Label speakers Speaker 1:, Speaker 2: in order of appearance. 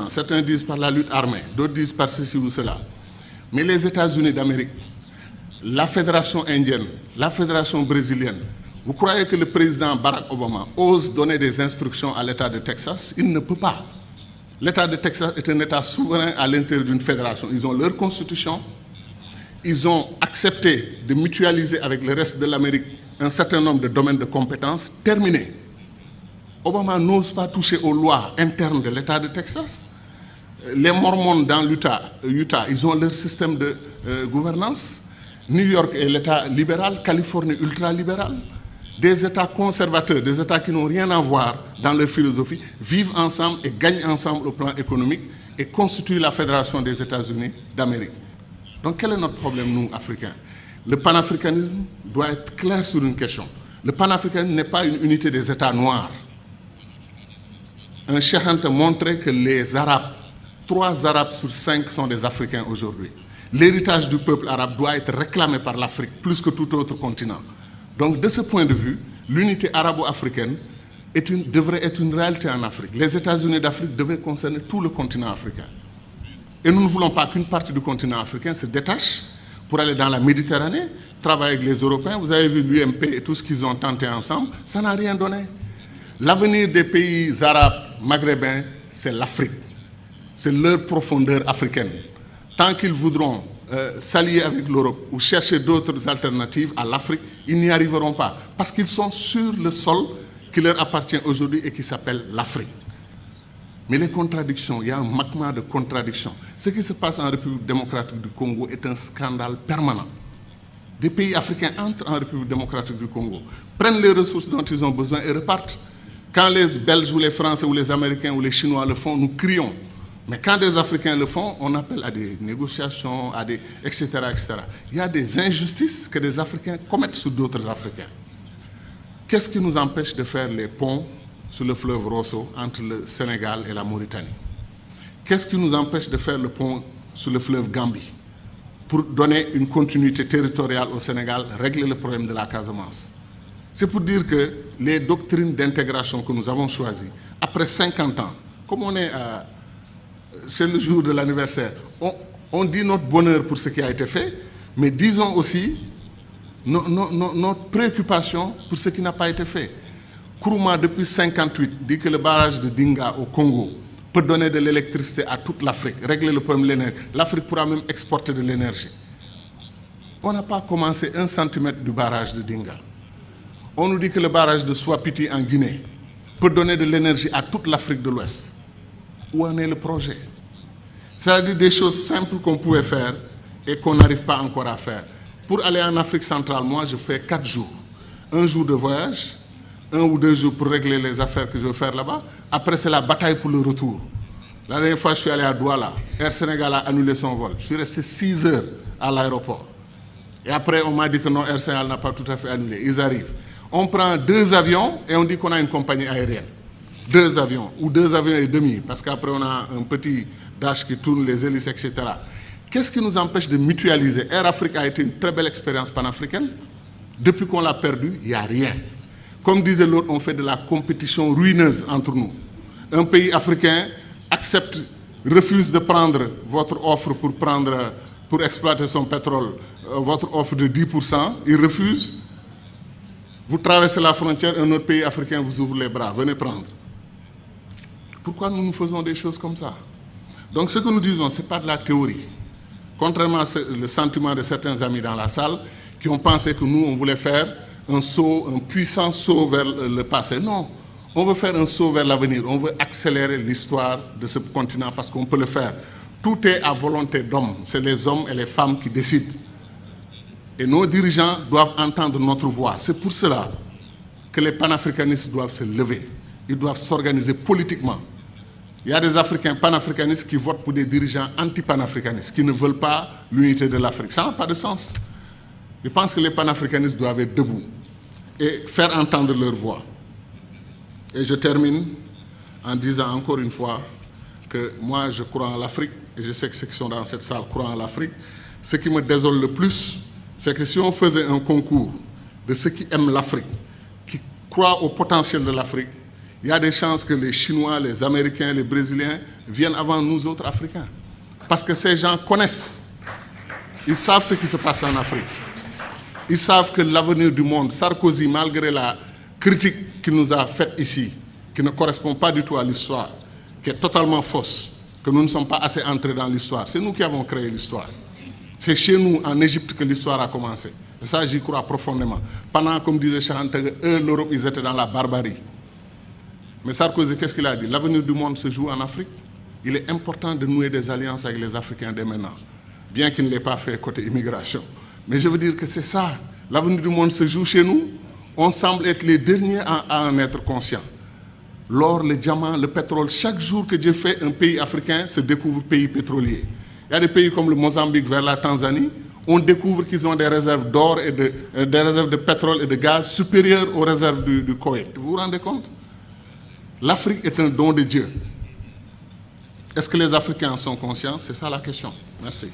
Speaker 1: comment? Certains disent par la lutte armée, d'autres disent par ceci ou cela. Mais les États-Unis d'Amérique, la Fédération indienne, la Fédération brésilienne, vous croyez que le président Barack Obama ose donner des instructions à l'État de Texas? Il ne peut pas. L'État de Texas est un État souverain à l'intérieur d'une fédération. Ils ont leur constitution. Ils ont accepté de mutualiser avec le reste de l'Amérique un certain nombre de domaines de compétences. Terminé. Obama n'ose pas toucher aux lois internes de l'État de Texas. Les Mormons dans l'Utah, ils ont leur système de gouvernance. New York est l'État libéral, Californie ultra-libéral. Des États conservateurs, des États qui n'ont rien à voir dans leur philosophie, vivent ensemble et gagnent ensemble au plan économique et constituent la Fédération des États-Unis d'Amérique. Donc quel est notre problème, nous, Africains? Le panafricanisme doit être clair sur une question. Le panafricanisme n'est pas une unité des États noirs. Un Cheikh Anta montrait que les Arabes, 3 Arabes sur 5 sont des Africains aujourd'hui. L'héritage du peuple arabe doit être réclamé par l'Afrique plus que tout autre continent. Donc de ce point de vue, l'unité arabo-africaine devrait être une réalité en Afrique. Les États-Unis d'Afrique devaient concerner tout le continent africain. Et nous ne voulons pas qu'une partie du continent africain se détache pour aller dans la Méditerranée, travailler avec les Européens. Vous avez vu l'UMP et tout ce qu'ils ont tenté ensemble, ça n'a rien donné. L'avenir des pays arabes, maghrébins, c'est l'Afrique. C'est leur profondeur africaine. Tant qu'ils voudront s'allier avec l'Europe ou chercher d'autres alternatives à l'Afrique, ils n'y arriveront pas. Parce qu'ils sont sur le sol qui leur appartient aujourd'hui et qui s'appelle l'Afrique. Mais les contradictions, il y a un magma de contradictions. Ce qui se passe en République démocratique du Congo est un scandale permanent. Des pays africains entrent en République démocratique du Congo, prennent les ressources dont ils ont besoin et repartent. Quand les Belges ou les Français ou les Américains ou les Chinois le font, nous crions. Mais quand des Africains le font, on appelle à des négociations, etc., etc. Il y a des injustices que des Africains commettent sur d'autres Africains. Qu'est-ce qui nous empêche de faire les ponts sur le fleuve Rosso entre le Sénégal et la Mauritanie? Qu'est-ce qui nous empêche de faire le pont sur le fleuve Gambie pour donner une continuité territoriale au Sénégal, régler le problème de la Casamance? C'est pour dire que les doctrines d'intégration que nous avons choisies, après 50 ans, comme on est c'est le jour de l'anniversaire, on dit notre bonheur pour ce qui a été fait, mais disons aussi notre préoccupation pour ce qui n'a pas été fait. Kourouma, depuis 1958, dit que le barrage de Dinga au Congo peut donner de l'électricité à toute l'Afrique, régler le problème de l'énergie. L'Afrique pourra même exporter de l'énergie. On n'a pas commencé 1 centimètre du barrage de Dinga. On nous dit que le barrage de Swapiti en Guinée peut donner de l'énergie à toute l'Afrique de l'Ouest. Où en est le projet? C'est-à-dire des choses simples qu'on pouvait faire et qu'on n'arrive pas encore à faire. Pour aller en Afrique centrale, moi je fais 4 jours. 1 jour de voyage, 1 ou 2 jours pour régler les affaires que je veux faire là-bas. Après c'est la bataille pour le retour. La dernière fois je suis allé à Douala, Air Sénégal a annulé son vol. Je suis resté 6 heures à l'aéroport. Et après on m'a dit que non, Air Sénégal n'a pas tout à fait annulé. Ils arrivent. On prend 2 avions et on dit qu'on a une compagnie aérienne. 2 avions, ou 2 avions et demi, parce qu'après on a un petit dash qui tourne les hélices, etc. Qu'est-ce qui nous empêche de mutualiser? Air Afrique a été une très belle expérience panafricaine. Depuis qu'on l'a perdu, il n'y a rien. Comme disait l'autre, on fait de la compétition ruineuse entre nous. Un pays africain refuse de prendre votre offre pour exploiter son pétrole, votre offre de 10%, il refuse. Vous traversez la frontière, un autre pays africain vous ouvre les bras, venez prendre. Pourquoi nous faisons des choses comme ça? Donc ce que nous disons, ce n'est pas de la théorie. Contrairement à le sentiment de certains amis dans la salle qui ont pensé que nous, on voulait faire un saut, un puissant saut vers le passé. Non, on veut faire un saut vers l'avenir. On veut accélérer l'histoire de ce continent parce qu'on peut le faire. Tout est à volonté d'homme. C'est les hommes et les femmes qui décident. Et nos dirigeants doivent entendre notre voix. C'est pour cela que les panafricanistes doivent se lever. Ils doivent s'organiser politiquement. Il y a des Africains panafricanistes qui votent pour des dirigeants anti-panafricanistes, qui ne veulent pas l'unité de l'Afrique. Ça n'a pas de sens. Je pense que les panafricanistes doivent être debout et faire entendre leur voix. Et je termine en disant encore une fois que moi je crois en l'Afrique, et je sais que ceux qui sont dans cette salle croient en l'Afrique. Ce qui me désole le plus, c'est que si on faisait un concours de ceux qui aiment l'Afrique, qui croient au potentiel de l'Afrique, il y a des chances que les Chinois, les Américains, les Brésiliens viennent avant nous autres Africains. Parce que ces gens connaissent. Ils savent ce qui se passe en Afrique. Ils savent que l'avenir du monde, Sarkozy, malgré la critique qu'il nous a faite ici, qui ne correspond pas du tout à l'histoire, qui est totalement fausse, que nous ne sommes pas assez entrés dans l'histoire. C'est nous qui avons créé l'histoire. C'est chez nous, en Égypte, que l'histoire a commencé. Et ça, j'y crois profondément. Pendant, comme disait Chante, eux, l'Europe, ils étaient dans la barbarie. Mais Sarkozy, qu'est-ce qu'il a dit? L'avenir du monde se joue en Afrique. Il est important de nouer des alliances avec les Africains dès maintenant. Bien qu'il ne l'ait pas fait côté immigration. Mais je veux dire que c'est ça. L'avenir du monde se joue chez nous. On semble être les derniers à en être conscients. L'or, le diamant, le pétrole, chaque jour que Dieu fait, un pays africain se découvre pays pétrolier. Il y a des pays comme le Mozambique vers la Tanzanie, on découvre qu'ils ont des réserves d'or et des réserves de pétrole et de gaz supérieures aux réserves du Koweït. Vous vous rendez compte? L'Afrique est un don de Dieu. Est-ce que les Africains en sont conscients? C'est ça la question. Merci.